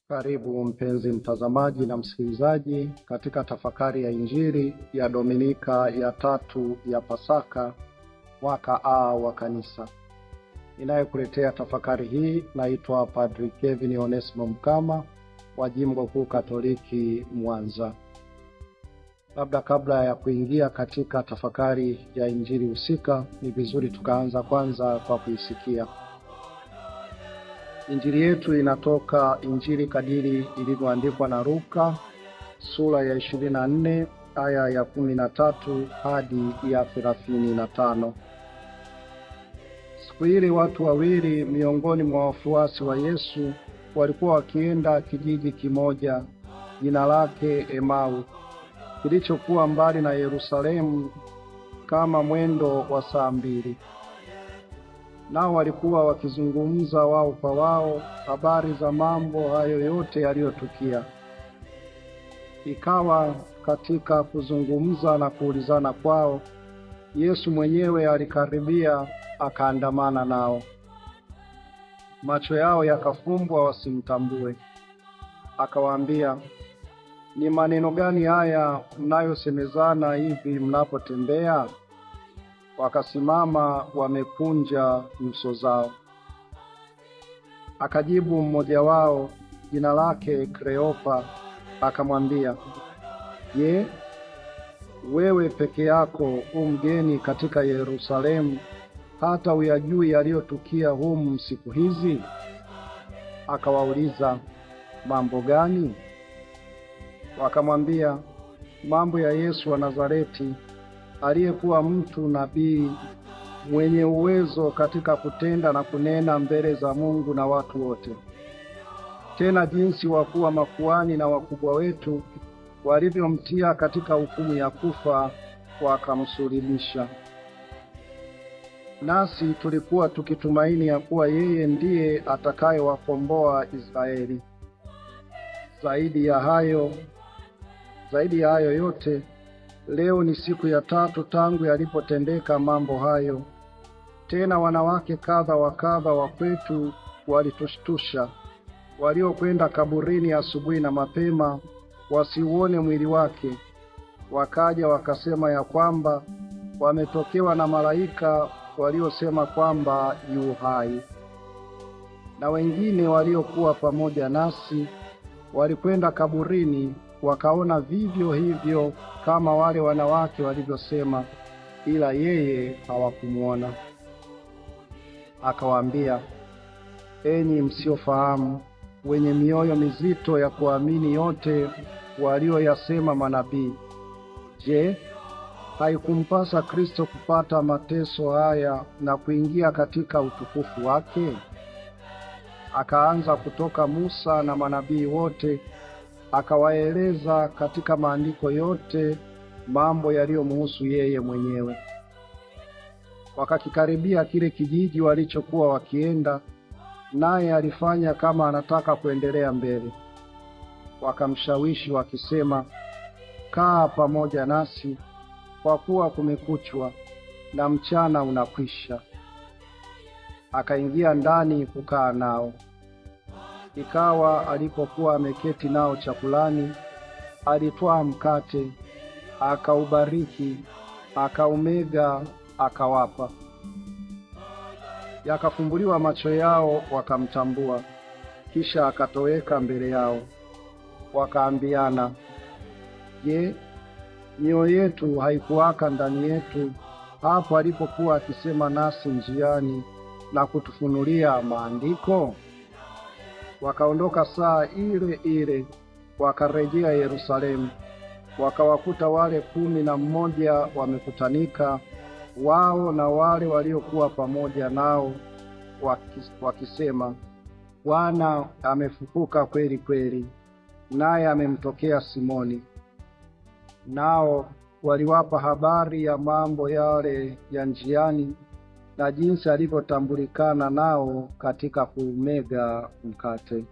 Karibu mpenzi mtazamaji na msikilizaji katika tafakari ya Injili ya Dominika ya 3 ya Pasaka mwaka A wa Kanisa. Ninayekuletea tafakari hii naitwa Padri Kevin Onesmo Mkama wa Jimbo Kuu Katoliki Mwanza. Labda kabla ya kuingia katika tafakari ya Injili husika, ni vizuri tukaanza kwanza kwa kuisikia. Injili yetu inatoka Injili kadiri ilivyoandikwa na Luka sura ya 24 aya ya 13 hadi ya 35. Siku ile watu wawili miongoni mwa wafuasi wa Yesu walikuwa wakienda kijiji kimoja jina lake Emau, kilichokuwa mbali na Yerusalemu kama mwendo wa saa 2. Nao walikuwa wakizungumza wao kwa wao habari za mambo hayo yote yaliyotukia. Ikawa katika kuzungumza na kuulizana kwao, Yesu mwenyewe alikaribia akaandamana nao. Macho yao yakafumbwa wasimtambue. Akawaambia, ni maneno gani haya mnayosemezana hivi mnapotembea? Wakasimama wamekunja nyuso zao. Akajibu mmoja wao, jina lake Kleopa, akamwambia, je, wewe peke yako mgeni katika Yerusalemu hata uyajui yaliyotukia humu siku hizi? Akawauliza, mambo gani? Wakamwambia, mambo ya Yesu wa Nazareti, aliyekuwa mtu nabii, mwenye uwezo katika kutenda na kunena mbele za Mungu na watu wote. Tena jinsi wakuu wa makuhani na wakubwa wetu walivyomtia katika hukumu ya kufa, wakamsulubisha. Nasi tulikuwa tukitumaini ya kuwa yeye ndiye atakayewakomboa Israeli. Zaidi ya hayo yote, leo ni siku ya 3 tangu yalipotendeka mambo hayo. Tena wanawake kadha wa kadha wa kwetu walitushtusha, waliokwenda kaburini asubuhi na mapema wasiuone mwili wake. Wakaja wakasema ya kwamba wametokewa na malaika waliosema kwamba yu hai. Na wengine waliokuwa pamoja nasi walikwenda kaburini wakaona vivyo hivyo kama wale wanawake walivyosema, ila yeye hawakumuona. Akawaambia, enyi msiofahamu, wenye mioyo mizito ya kuamini yote walioyasema manabii, je, haikumpasa Kristo kupata mateso haya na kuingia katika utukufu wake? Akaanza kutoka Musa na manabii wote, akawaeleza katika maandiko yote mambo yaliyomhusu yeye mwenyewe. Wakakikaribia kile kijiji walichokuwa wakienda, naye alifanya kama anataka kuendelea mbele. Wakamshawishi wakisema, kaa pamoja nasi, kwa kuwa kumekuchwa na mchana unakwisha. Akaingia ndani kukaa nao. Ikawa alipokuwa ameketi nao chakulani, alitwaa mkate, akaubariki, akaumega, akawapa. Yakafumbuliwa macho yao wakamtambua, kisha akatoweka mbele yao. Wakaambiana, je, mioyo yetu haikuwaka ndani yetu hapo alipokuwa akisema nasi njiani na kutufunulia maandiko? Wakaondoka saa ile ile wakarejea Yerusalemu. Wakawakuta wale 11 wamekutanika, wao na wale waliokuwa pamoja nao, wakisema, Bwana amefufuka kweli kweli, naye amemtokea Simoni. Nao waliwapa habari ya mambo yale ya njiani na jinsi alivyotambulikana nao katika kuumega mkate.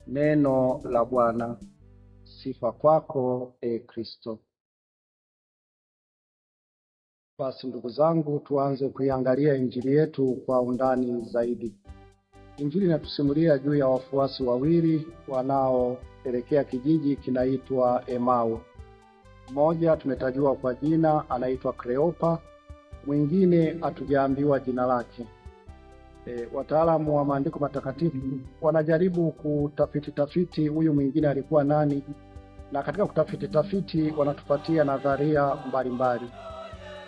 Neno la Bwana. Sifa kwako, Kristo. Basi ndugu zangu, tuanze kuiangalia Injili yetu kwa undani zaidi. Injili inatusimulia juu ya wafuasi wawili wanaoelekea kijiji kinaitwa Emau. Mmoja tumetajua kwa jina anaitwa Kleopa, mwingine hatujaambiwa jina lake. Wataalamu wa maandiko matakatifu wanajaribu kutafiti huyu mwingine alikuwa nani, na katika kutafiti wanatupatia nadharia mbalimbali.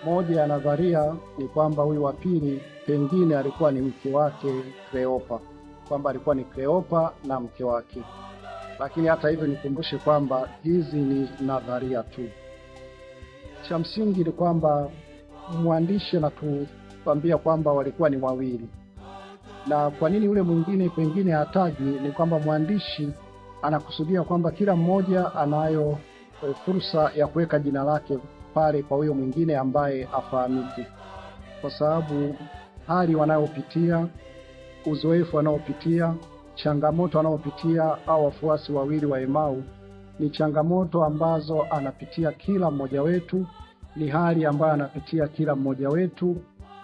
Moja ya nadharia ni kwamba huyu wa pili pengine alikuwa ni mke wake Kleopa, kwamba alikuwa ni Kleopa na mke wake. Lakini hata hivyo nikumbushe kwamba hizi ni nadharia tu. Cha msingi ni kwamba mwandishi anatuambia kwamba walikuwa ni wawili. Na kwa nini yule mwingine pengine hataji? Ni kwamba mwandishi anakusudia kwamba kila mmoja anayo fursa ya kuweka jina lake pale kwa huyo mwingine ambaye afahamiki, kwa sababu hali wanayopitia, uzoefu wanaopitia, changamoto wanaopitia au wafuasi wawili wa Emau ni changamoto ambazo anapitia kila mmoja wetu, ni hali ambayo anapitia kila mmoja wetu,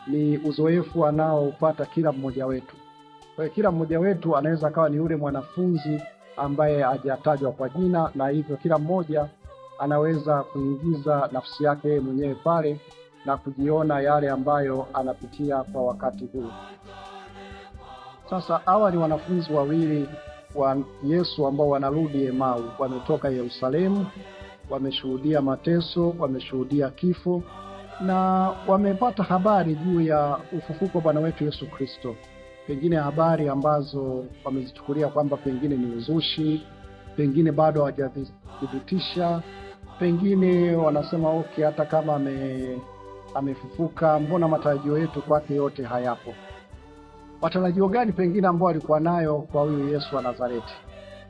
ni uzoefu anaopata kila mmoja wetu. Kwa hiyo kila mmoja wetu anaweza kawa ni yule mwanafunzi ambaye hajatajwa kwa jina, na hivyo kila mmoja anaweza kuingiza nafsi yake mwenyewe pale na kujiona yale ambayo anapitia kwa wakati huu. Sasa hawa ni wanafunzi wawili wa Yesu ambao wanarudi Emau. Wametoka Yerusalemu, wameshuhudia mateso, wameshuhudia kifo, na wamepata habari juu ya ufufuko wa Bwana wetu Yesu Kristo. Pengine habari ambazo wamezichukulia kwamba pengine ni uzushi, pengine bado hawajathibitisha, pengine wanasema okay, hata kama amefufuka, mbona matarajio yetu kwake yote hayapo? Matarajio gani pengine ambao walikuwa nayo kwa huyu Yesu wa Nazareti?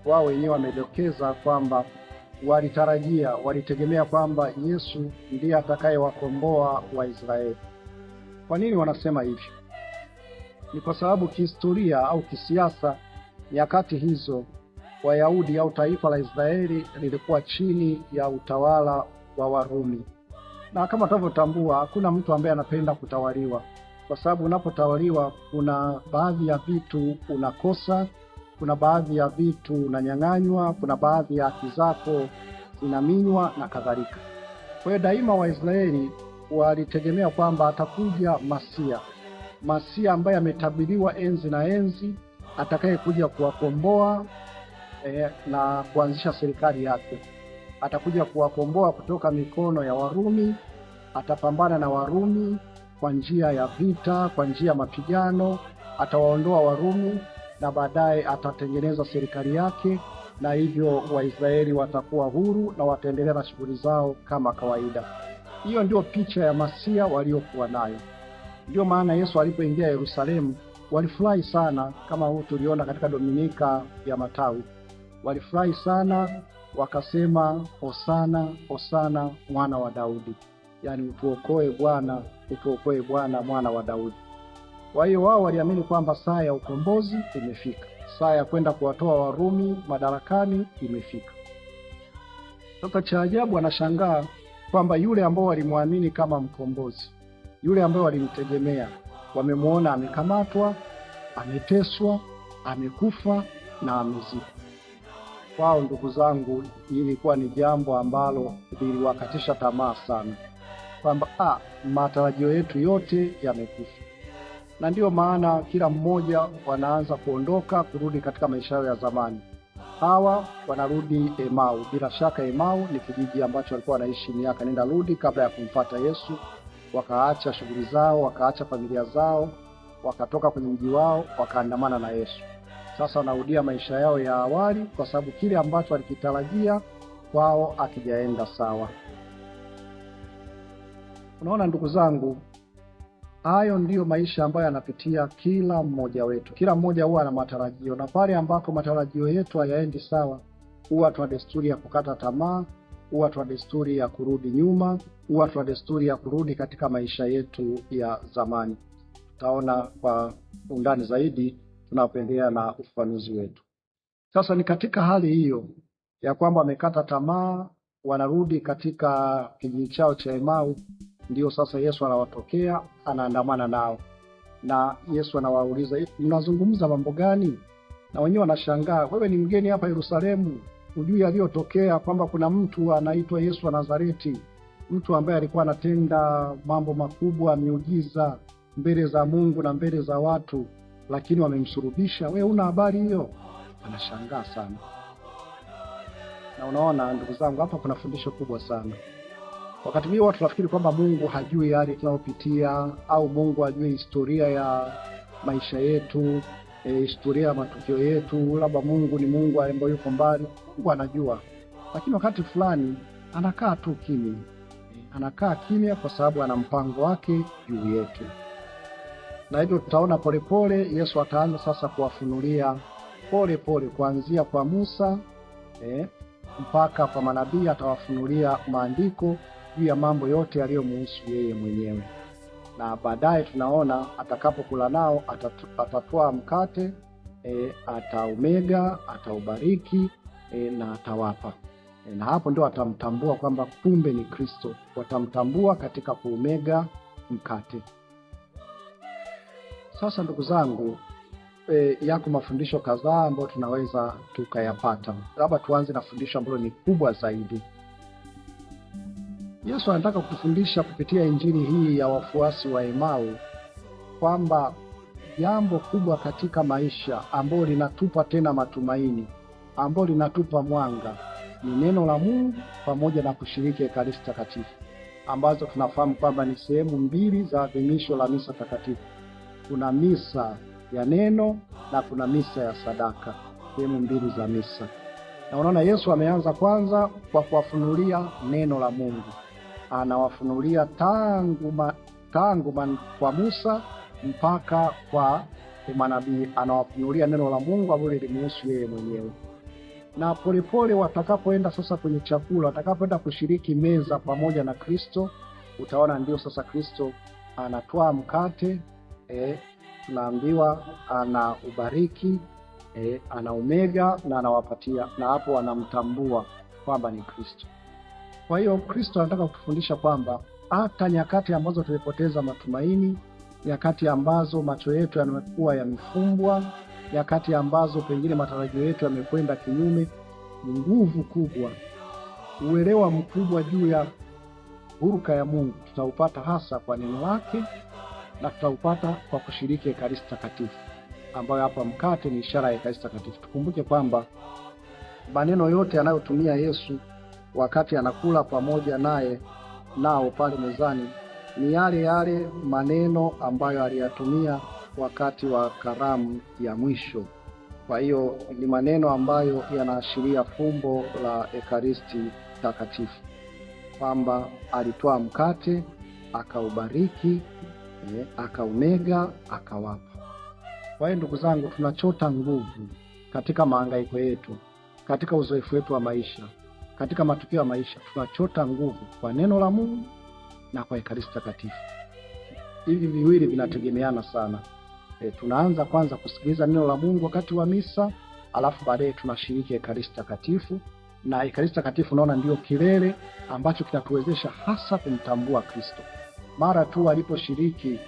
Wao wenyewe wamedokeza kwamba walitegemea kwamba Yesu ndiye atakayewakomboa Waisraeli. Kwa nini wanasema hivyo? Ni kwa sababu kihistoria au kisiasa, nyakati hizo Wayahudi au taifa la Israeli lilikuwa chini ya utawala wa Warumi. Na kama tunavyotambua, hakuna mtu ambaye anapenda kutawaliwa, kwa sababu unapotawaliwa kuna baadhi ya vitu unakosa, kuna baadhi ya vitu unanyang'anywa, kuna baadhi ya haki zako zinaminywa na kadhalika. Kwa hiyo daima Waisraeli walitegemea kwamba atakuja Masia ambaye ametabiriwa enzi na enzi, atakaye kuja kuwakomboa na kuanzisha serikali yake. Atakuja kuwakomboa kutoka mikono ya Warumi, atapambana na Warumi kwa njia ya vita, kwa njia ya mapigano, atawaondoa Warumi na baadaye atatengeneza serikali yake, na hivyo Waisraeli watakuwa huru na wataendelea na shughuli zao kama kawaida. Hiyo ndio picha ya Masia waliokuwa nayo. Ndio maana Yesu alipoingia Yerusalemu walifurahi sana, kama tuliona katika Dominika ya Matawi. Walifurahi sana, wakasema Hosana, Hosana mwana wa Daudi. Yaani utuokoe Bwana mwana wa Daudi. Kwa hiyo wao waliamini kwamba saa ya ukombozi imefika. Saa ya kwenda kuwatoa Warumi madarakani imefika. Sasa cha ajabu, anashangaa kwamba yule ambao walimwamini kama mkombozi, yule ambao walimtegemea, wamemuona amekamatwa, ameteswa, amekufa na amezikwa. Wao, ndugu zangu, ilikuwa ni jambo ambalo liliwakatisha tamaa sana, kwamba matarajio yetu yote yamekufa. Na ndio maana kila mmoja wanaanza kuondoka kurudi katika maisha yao ya zamani. Hawa wanarudi Emau. Bila shaka Emau ni kijiji ambacho walikuwa wanaishi miaka nenda rudi kabla ya kumfuata Yesu. Wakaacha shughuli zao, wakaacha familia zao, wakatoka kwenye mji wao, wakaandamana na Yesu. Sasa wanarudia maisha yao ya awali, kwa sababu kile ambacho walikitarajia kwao akijaenda sawa. Unaona ndugu zangu, hayo ndiyo maisha ambayo yanapitia kila mmoja wetu. Kila mmoja huwa na matarajio, na pale ambako matarajio yetu hayaendi sawa, huwa tuna desturi ya kukata tamaa, huwa tuna desturi ya kurudi nyuma, huwa tuna desturi ya kurudi katika maisha yetu ya zamani. Tutaona kwa undani zaidi tunapoendelea na ufafanuzi wetu. Sasa ni katika hali hiyo ya kwamba wamekata tamaa, wanarudi katika kijiji chao cha Emau, ndio sasa Yesu anawatokea, anaandamana nao. na Yesu anawauliza, mnazungumza mambo gani? Na wenyewe wanashangaa, wewe ni mgeni hapa Yerusalemu, hujui aliyotokea kwamba kuna mtu anaitwa Yesu wa Nazareti, mtu ambaye alikuwa anatenda mambo makubwa, miujiza mbele za Mungu na mbele za watu, lakini wamemsulubisha. Wewe una habari hiyo? Anashangaa sana. Na unaona ndugu zangu, hapa kuna fundisho kubwa sana. Wakati mwingine watu nafikiri kwamba Mungu hajui yale tunayopitia, au Mungu hajui historia ya maisha yetu, historia ya matukio yetu, labda Mungu ni Mungu ambaye yuko mbali. Mungu anajua, lakini wakati fulani anakaa tu kimya. Anakaa kimya kwa sababu ana mpango wake juu yetu. Na hivyo tutaona polepole Yesu ataanza sasa kuwafunulia polepole, kuanzia kwa Musa mpaka kwa manabii. Atawafunulia maandiko juu ya mambo yote yaliyomhusu yeye mwenyewe. Na baadaye tunaona atakapokula nao atatoa mkate, ataumega, ataubariki na atawapa. Na hapo ndio atamtambua kwamba kumbe ni Kristo. Watamtambua katika kuumega mkate. Sasa ndugu zangu, yako mafundisho kadhaa ambayo tunaweza tukayapata. Labda tuanze na fundisho ambalo ni kubwa zaidi. Yesu anataka kutufundisha kupitia injili hii ya wafuasi wa Emau kwamba jambo kubwa katika maisha ambalo linatupa tena matumaini, ambalo linatupa mwanga, ni neno la Mungu pamoja na kushiriki Ekaristi Takatifu, ambazo tunafahamu kwamba ni sehemu mbili za adhimisho la misa takatifu. Kuna misa ya neno na kuna misa ya sadaka, sehemu mbili za misa. Na unaona Yesu ameanza kwanza kwa kuwafunulia neno la Mungu. Anawafunulia tangu kwa Musa mpaka kwa manabii. Anawafunulia neno la Mungu ambalo lilimhusu yeye mwenyewe. Na polepole watakapoenda sasa kwenye chakula, watakapoenda kushiriki meza pamoja na Kristo, utaona ndio sasa Kristo anatoa mkate, tunaambiwa ana ubariki, ana umega na anawapatia, na hapo wanamtambua kwamba ni Kristo. Kwa hiyo Kristo anataka kutufundisha kwamba hata nyakati ambazo tumepoteza matumaini, nyakati ambazo macho yetu yamekuwa yamefumbwa, nyakati ambazo pengine matarajio yetu yamekwenda kinyume, nguvu kubwa, uelewa mkubwa juu ya huruka ya Mungu tutaupata hasa kwa neno lake, na tutaupata kwa kushiriki Ekaristi Takatifu, ambayo hapa mkate ni ishara ya Ekaristi Takatifu. Tukumbuke kwamba maneno yote anayotumia Yesu wakati anakula pamoja nao pale mezani ni yale yale maneno ambayo aliyatumia wakati wa karamu ya mwisho. Kwa hiyo ni maneno ambayo yanaashiria fumbo la Ekaristi Takatifu, kwamba alitoa mkate, akaubariki, akaumega, akawapa. Kwa hiyo ndugu zangu, tunachota nguvu katika mahangaiko yetu, katika uzoefu wetu wa maisha, katika matukio ya maisha. Tunachota nguvu kwa neno la Mungu na kwa Ekaristi Takatifu. Hivi viwili vinategemeana sana. Tunaanza kwanza kusikiliza neno la Mungu wakati wa misa, alafu baadaye tunashiriki Ekaristi Takatifu. Na Ekaristi Takatifu naona ndio kilele ambacho kinatuwezesha hasa kumtambua Kristo. Mara tu waliposhiriki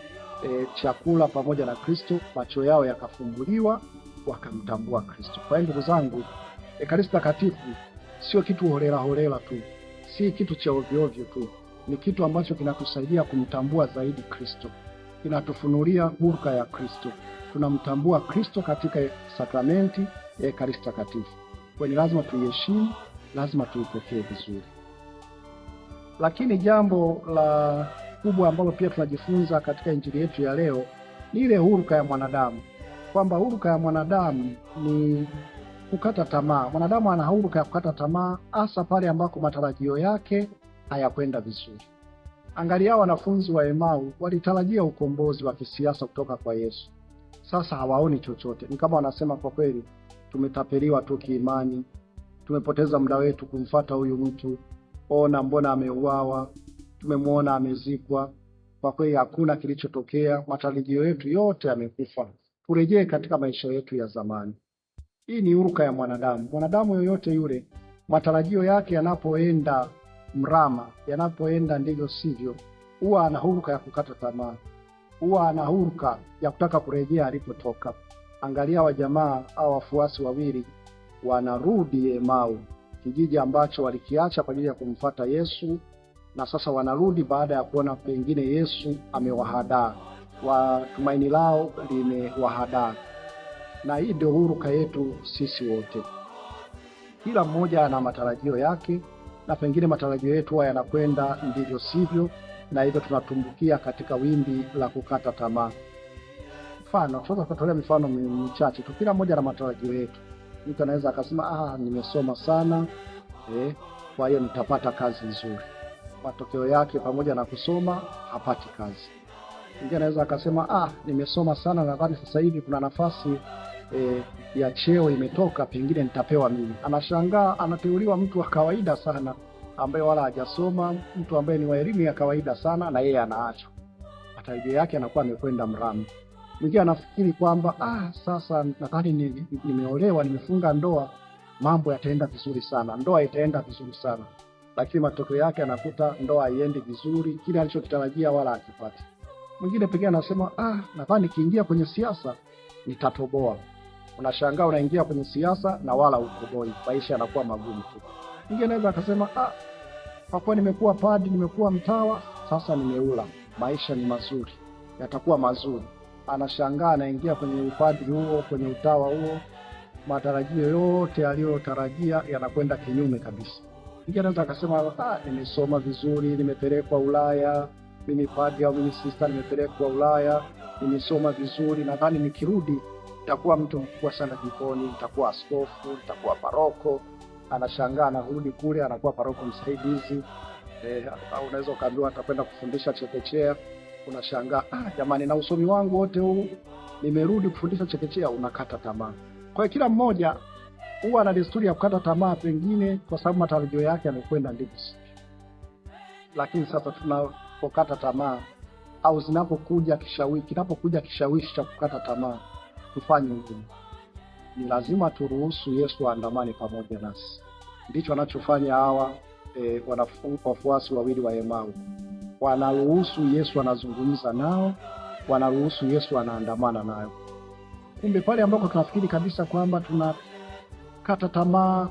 chakula pamoja na Kristo, macho yao yakafumbuliwa, wakamtambua Kristo. Kwa hiyo ndugu zangu, Ekaristi Takatifu sio kitu holela tu, si kitu cha ovyo ovyo tu. Ni kitu ambacho kinatusaidia kumtambua zaidi Kristo, kinatufunulia huruka ya Kristo. Tunamtambua Kristo katika sakramenti ya Ekaristi Takatifu. Kwa hiyo lazima tuiheshimu, lazima tuipokee vizuri. Lakini jambo la kubwa ambalo pia tunajifunza katika injili yetu ya leo ni ile huruka ya mwanadamu, kwamba huruka ya mwanadamu ni kukata tamaa. Mwanadamu ana huruka ya kukata tamaa hasa pale ambako matarajio yake hayakwenda vizuri. Angalia wanafunzi wa Emau walitarajia ukombozi wa kisiasa kutoka kwa Yesu. Sasa hawaoni chochote. Ni kama wanasema, kwa kweli tumetapeliwa tu kiimani, tumepoteza muda wetu kumfuata huyu mtu. Ona mbona ameuawa, tumemwona amezikwa. Kwa kweli hakuna kilichotokea, matarajio yetu yote yamekufa. Turejee katika maisha yetu ya zamani. Hii ni huruka ya mwanadamu. Mwanadamu yoyote yule, matarajio yake yanapoenda mrama, yanapoenda ndivyo sivyo, huwa ana huruka ya kukata tamaa. huwa ana huruka ya kutaka kurejea alipotoka. Angalia wajamaa au wafuasi wawili wanarudi Emau, kijiji ambacho walikiacha kwa ajili ya kumfuata Yesu, na sasa wanarudi baada ya kuona pengine Yesu amewahadaa, tumaini lao limewahadaa. Na hii ndio huruka yetu sisi wote. Kila mmoja ana matarajio yake, na pengine matarajio yetu haya yanakwenda ndivyo sivyo, na hivyo tunatumbukia katika wimbi la kukata tamaa. Mfano, tunaweza kutolea mifano michache tu. Kila mmoja na matarajio yetu. Mtu anaweza akasema nimesoma sana, kwa hiyo nitapata kazi nzuri. Matokeo yake pamoja na kusoma hapati kazi. Mwingine anaweza akasema nimesoma sana, nadhani sasa hivi kuna nafasi ya cheo imetoka, pengine nitapewa mimi. Anashangaa anateuliwa mtu wa kawaida sana ambaye wala hajasoma, mtu ambaye ni wa elimu ya kawaida sana, na yeye anaachwa. Matarajio yake anakuwa amekwenda mrama. Mwingine anafikiri kwamba sasa nadhani nimeolewa, nimefunga ndoa, mambo yataenda vizuri sana, ndoa itaenda vizuri sana. Lakini matokeo yake anakuta ndoa haiendi vizuri, kile alichokitarajia wala hakipati. Mwingine pekee anasema nadhani nikiingia kwenye siasa nitatoboa. Unashangaa unaingia kwenye siasa na wala utoboi, maisha yanakuwa magumu tu. Mwingine anaweza akasema kwa kuwa nimekuwa padri, nimekuwa mtawa, sasa nimeula, maisha ni mazuri, yatakuwa mazuri. Anashangaa anaingia kwenye upadri huo, kwenye utawa huo, matarajio yote aliyotarajia yanakwenda kinyume kabisa. Mwingine anaweza akasema nimesoma vizuri, nimepelekwa Ulaya, mimi padri au mimi sister nimepelekwa Ulaya, nimesoma vizuri, nadhani nikirudi nitakuwa mtu mkubwa sana jikoni, nitakuwa askofu, nitakuwa paroko. Anashangaa anarudi kule anakuwa paroko msaidizi, au unaweza ukaambiwa atakwenda kufundisha chekechea. Unashangaa jamani, na usomi wangu wote huu nimerudi kufundisha chekechea. Unakata tamaa. Kwa hiyo kila mmoja huwa ana desturi ya kukata tamaa, pengine kwa sababu matarajio yake yamekwenda ndivyo. Lakini sasa tunapokata tamaa au zinapokuja kishawishi cha kukata tamaa, tufanye nini? Ni lazima turuhusu Yesu aandamane pamoja nasi. Ndicho anachofanya hawa wafuasi wawili wa Emau. Wanaruhusu Yesu anazungumza nao, wanaruhusu Yesu anaandamana nao. Kumbe pale ambako tunafikiri kabisa kwamba tunakata tamaa,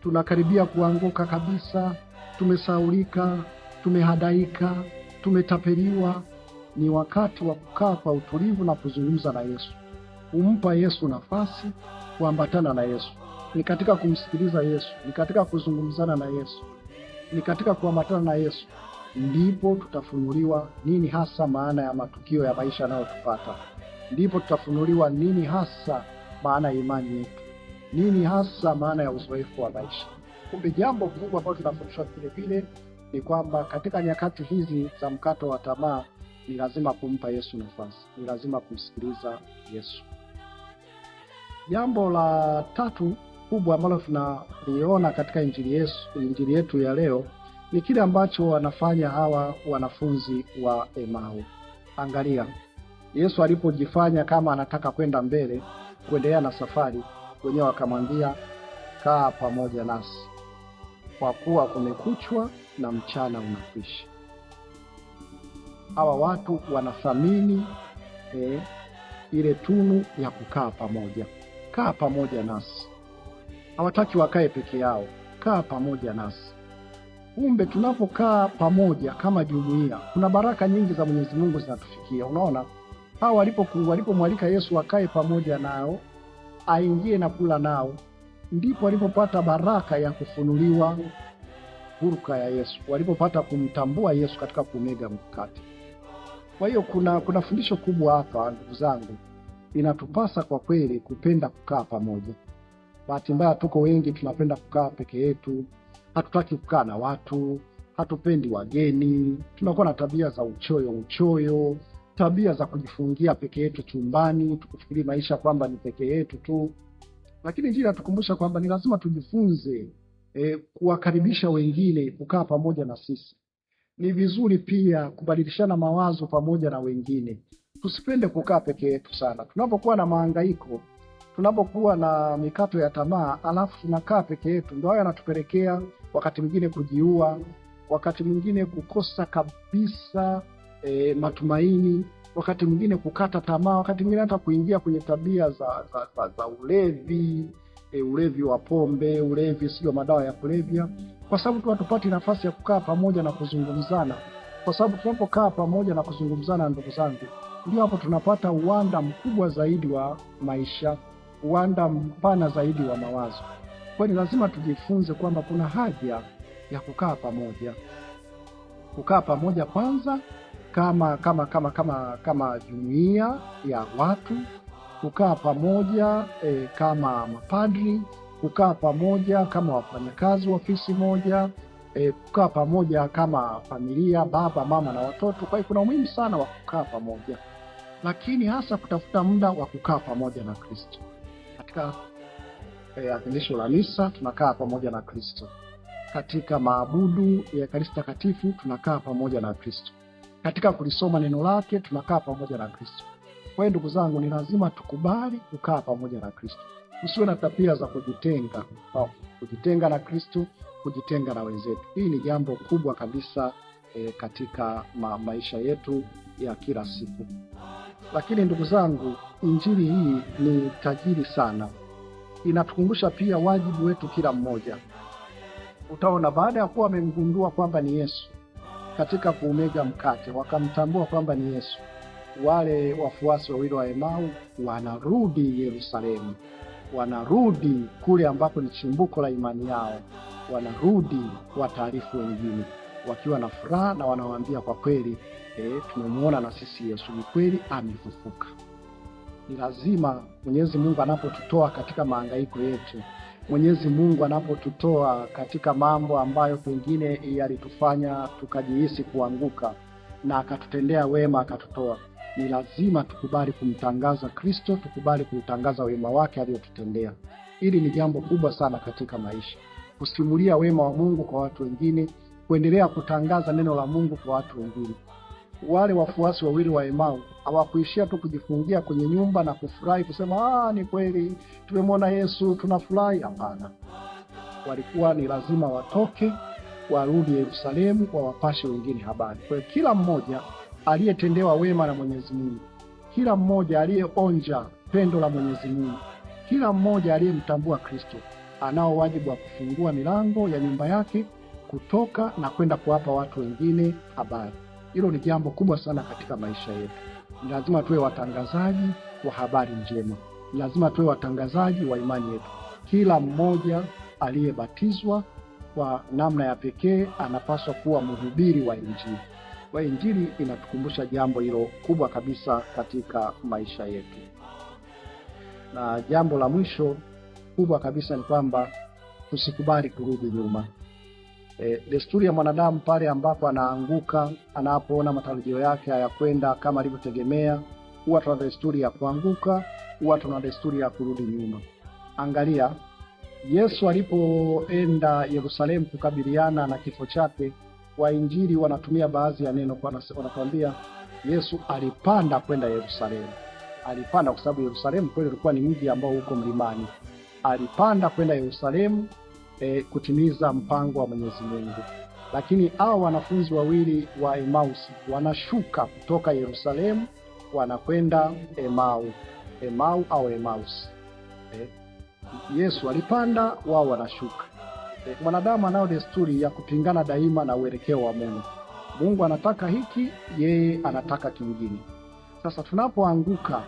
tunakaribia kuanguka kabisa, tumesaulika, tumehadaika, tumetapeliwa, ni wakati wa kukaa kwa utulivu na kuzungumza na Yesu. Kumpa Yesu nafasi, kuambatana na Yesu. Ni katika kumsikiliza Yesu, ni katika kuzungumzana na Yesu, ni katika kuambatana na Yesu, ndipo tutafunuliwa nini hasa maana ya matukio ya maisha yanayotupata. Ndipo tutafunuliwa nini hasa maana ya imani yetu, nini hasa maana ya uzoefu wa maisha. Kumbe jambo kubwa ambalo tunafundishwa vile vile ni kwamba katika nyakati hizi za mkato wa tamaa, ni lazima kumpa Yesu nafasi, ni lazima kumsikiliza Yesu. Jambo la tatu kubwa ambalo tunaliona katika injili yetu ya leo ni kile ambacho wanafanya hawa wanafunzi wa Emau. Angalia, Yesu alipojifanya kama anataka kwenda mbele, kuendelea na safari, wenyewe wakamwambia kaa pamoja nasi, kwa kuwa kumekuchwa na mchana unakwisha. Hawa watu wanathamini ile tunu ya kukaa pamoja. Kaa pamoja nasi. Hawataki wakae peke yao. Kaa pamoja nasi. Kumbe tunapokaa pamoja kama jumuiya, kuna baraka nyingi za Mwenyezi Mungu zinatufikia. Unaona, hao walipomwalika Yesu akae pamoja nao, aingie na kula nao, ndipo walipopata baraka ya kufunuliwa huruka ya Yesu. Walipopata kumtambua Yesu katika kumega mkate. Kwa hiyo kuna fundisho kubwa hapa, ndugu zangu. Inatupasa kwa kweli kupenda kukaa pamoja. Bahati mbaya tuko wengi tunapenda kukaa peke yetu. Hatutaki kukaa na watu, hatupendi wageni. Tunakuwa na tabia za uchoyo, tabia za kujifungia peke yetu chumbani, tukufikiri maisha kwamba ni peke yetu tu. Lakini Injili inatukumbusha kwamba ni lazima tujifunze kuwakaribisha wengine kukaa pamoja na sisi. Ni vizuri pia kubadilishana mawazo pamoja na wengine. Tusipende kukaa peke yetu sana. Tunapokuwa na mahangaiko, tunapokuwa na mikato ya tamaa, alafu tunakaa peke yetu, ndio haya yanatupelekea wakati mwingine kujiua, wakati mwingine kukosa kabisa matumaini, wakati mwingine kukata tamaa, wakati mwingine hata kuingia kwenye tabia za ulevi, ulevi wa pombe, ulevi sio madawa ya kulevya, kwa sababu tu hatupati nafasi ya kukaa pamoja na kuzungumzana. Kwa sababu tunapokaa pamoja na kuzungumzana, ndugu zangu, ndio hapo tunapata uwanda mkubwa zaidi wa maisha, uwanda mpana zaidi wa mawazo. Kwa hiyo lazima tujifunze kwamba kuna haja ya kukaa pamoja. Kukaa pamoja kwanza kama jumuiya ya watu, kukaa pamoja kama mapadri, kukaa pamoja kama wafanyakazi wa ofisi moja, kukaa pamoja kama familia, baba, mama na watoto. Kwa hiyo kuna umuhimu sana wa kukaa pamoja, lakini hasa kutafuta muda wa kukaa pamoja na Kristo. Katika adhimisho la misa tunakaa pamoja na Kristo. Katika maabudu ya Ekaristi Takatifu tunakaa pamoja na Kristo. Katika kulisoma neno lake tunakaa pamoja na Kristo. Kwa hiyo ndugu zangu, ni lazima tukubali kukaa pamoja na Kristo. Usiwe na tabia za kujitenga na Kristo, kujitenga na wenzetu. Hii ni jambo kubwa kabisa katika maisha yetu ya kila siku. Lakini ndugu zangu, injili hii ni tajiri sana. Inatukumbusha pia wajibu wetu kila mmoja. Utaona baada ya kuwa wamemgundua kwamba ni Yesu, katika kuumega mkate wakamtambua kwamba ni Yesu, wale wafuasi wawili wa Emau wanarudi Yerusalemu, wanarudi kule ambako ni chimbuko la imani yao, wanarudi wataarifu wengine wakiwa na furaha, na wanawaambia kwa kweli tumemwona na sisi Yesu, ni kweli amefufuka. Ni lazima Mwenyezi Mungu anapotutoa katika mahangaiko yetu, Mwenyezi Mungu anapotutoa katika mambo ambayo pengine yalitufanya tukajihisi kuanguka, na akatutendea wema akatutoa, ni lazima tukubali kumtangaza Kristo, tukubali kutangaza wema wake aliyotutendea. Hili ni jambo kubwa sana katika maisha, kusimulia wema wa Mungu kwa watu wengine, kuendelea kutangaza neno la Mungu kwa watu wengine. Wale wafuasi wawili wa Emau hawakuishia tu kujifungia kwenye nyumba na kufurahi kusema ni kweli tumemwona Yesu tunafurahi. Hapana, walikuwa ni lazima watoke, warudi Yerusalemu, wawapashe wengine habari. Kwa hiyo kila mmoja aliyetendewa wema na Mwenyezi Mungu, kila mmoja aliyeonja pendo la Mwenyezi Mungu, kila mmoja aliyemtambua Kristo, anao wajibu wa kufungua milango ya nyumba yake, kutoka na kwenda kuwapa watu wengine habari. Hilo ni jambo kubwa sana katika maisha yetu. Ni lazima tuwe watangazaji wa habari njema. Ni lazima tuwe watangazaji wa imani yetu. Kila mmoja aliyebatizwa kwa namna ya pekee anapaswa kuwa mhubiri wa Injili. Kwa Injili inatukumbusha jambo hilo kubwa kabisa katika maisha yetu. Na jambo la mwisho kubwa kabisa ni kwamba tusikubali kurudi nyuma. Desturi ya mwanadamu pale ambapo anaanguka, anapoona matarajio yake hayakwenda kama alivyotegemea, huwa tuna desturi ya kuanguka, huwa tuna desturi ya kurudi nyuma. Angalia, Yesu alipoenda Yerusalemu kukabiliana na kifo chake, Wainjili wanatumia baadhi ya neno, kwa wanatuambia Yesu alipanda kwenda Yerusalemu. Alipanda kwa sababu Yerusalemu kweli ilikuwa ni mji ambao uko mlimani. Alipanda kwenda Yerusalemu kutimiza mpango wa Mwenyezi Mungu. Lakini hao wanafunzi wawili wa Emmaus wanashuka kutoka Yerusalemu wanakwenda Emau au Emmaus. Yesu alipanda, wao wanashuka. Mwanadamu anao desturi ya kupingana daima na uelekeo wa Mungu. Mungu anataka hiki, yeye anataka kingine. Sasa tunapoanguka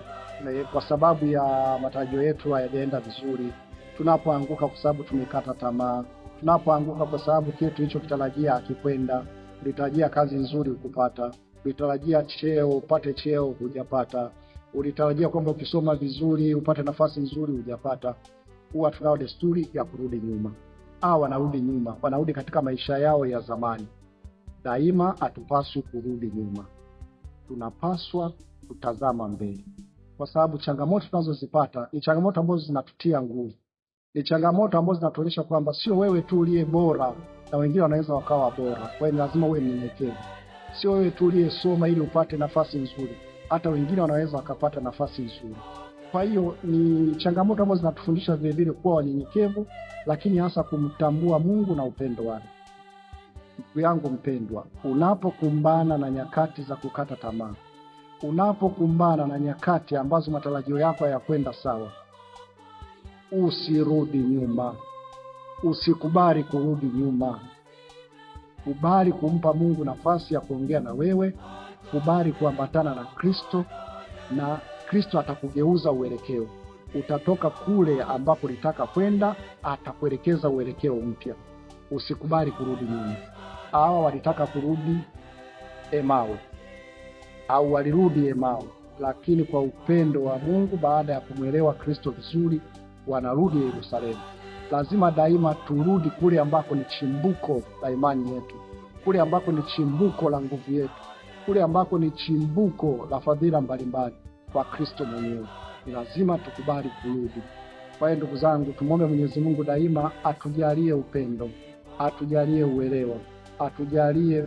kwa sababu ya matarajio yetu hayajaenda vizuri, tunapoanguka kwa sababu tumekata tamaa, tunapoanguka kwa sababu kitu hicho kitarajia hakikwenda, ulitarajia kazi nzuri ukupata, ulitarajia cheo upate cheo hujapata, ulitarajia kwamba ukisoma vizuri upate nafasi nzuri hujapata, huwa tunao desturi ya kurudi nyuma. Wanarudi nyuma, wanarudi katika maisha yao ya zamani. Daima hatupaswi kurudi nyuma. Tunapaswa kutazama mbele. Kwa sababu changamoto tunazozipata ni changamoto ambazo zinatutia nguvu. Ni changamoto ambazo zinatuonyesha kwamba sio wewe tu uliye bora na wengine wanaweza wakawa bora. Kwa hiyo lazima uwe mnyenyekevu. Sio wewe tu uliyesoma ili upate nafasi nzuri, hata wengine wanaweza wakapata nafasi nzuri. Kwa hiyo ni changamoto ambazo zinatufundisha vile vile kuwa wanyenyekevu, lakini hasa kumtambua Mungu na upendo wake. Ndugu yangu mpendwa, unapokumbana na nyakati za kukata tamaa, unapokumbana na nyakati ambazo matarajio yako hayakwenda sawa, usirudi nyuma. Usikubali kurudi nyuma. Kubali kumpa Mungu nafasi ya kuongea na wewe. Kubali kuambatana na Kristo, na Kristo atakugeuza uelekeo. Utatoka kule ambapo ulitaka kwenda, atakuelekeza uelekeo mpya. Usikubali kurudi nyuma. Hawa walitaka kurudi Emau, au walirudi Emau, lakini kwa upendo wa Mungu, baada ya kumwelewa Kristo vizuri, wanarudi Yerusalemu. Lazima daima turudi kule ambako ni chimbuko la imani yetu, kule ambako ni chimbuko la nguvu yetu, kule ambako ni chimbuko la fadhila mbalimbali kwa Kristo mwenyewe. Ni lazima tukubali kurudi. Kwa hiyo ndugu zangu, tumwombe Mwenyezi Mungu daima atujalie upendo, atujalie uelewa, atujalie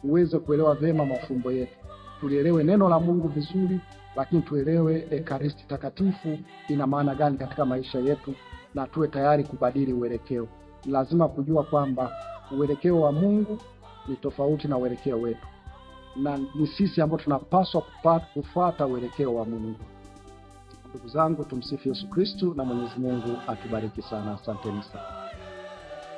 uweze kuelewa vema mafumbo yetu. Tulielewe neno la Mungu vizuri, lakini tuelewe Ekaristi Takatifu ina maana gani katika maisha yetu, na tuwe tayari kubadili uelekeo. Ni lazima kujua kwamba uelekeo wa Mungu ni tofauti na uelekeo wetu, na ni sisi ambao tunapaswa kufuata uelekeo wa Mungu. Ndugu zangu, tumsifu Yesu Kristo, na Mwenyezi Mungu atubariki sana. Asanteni sana.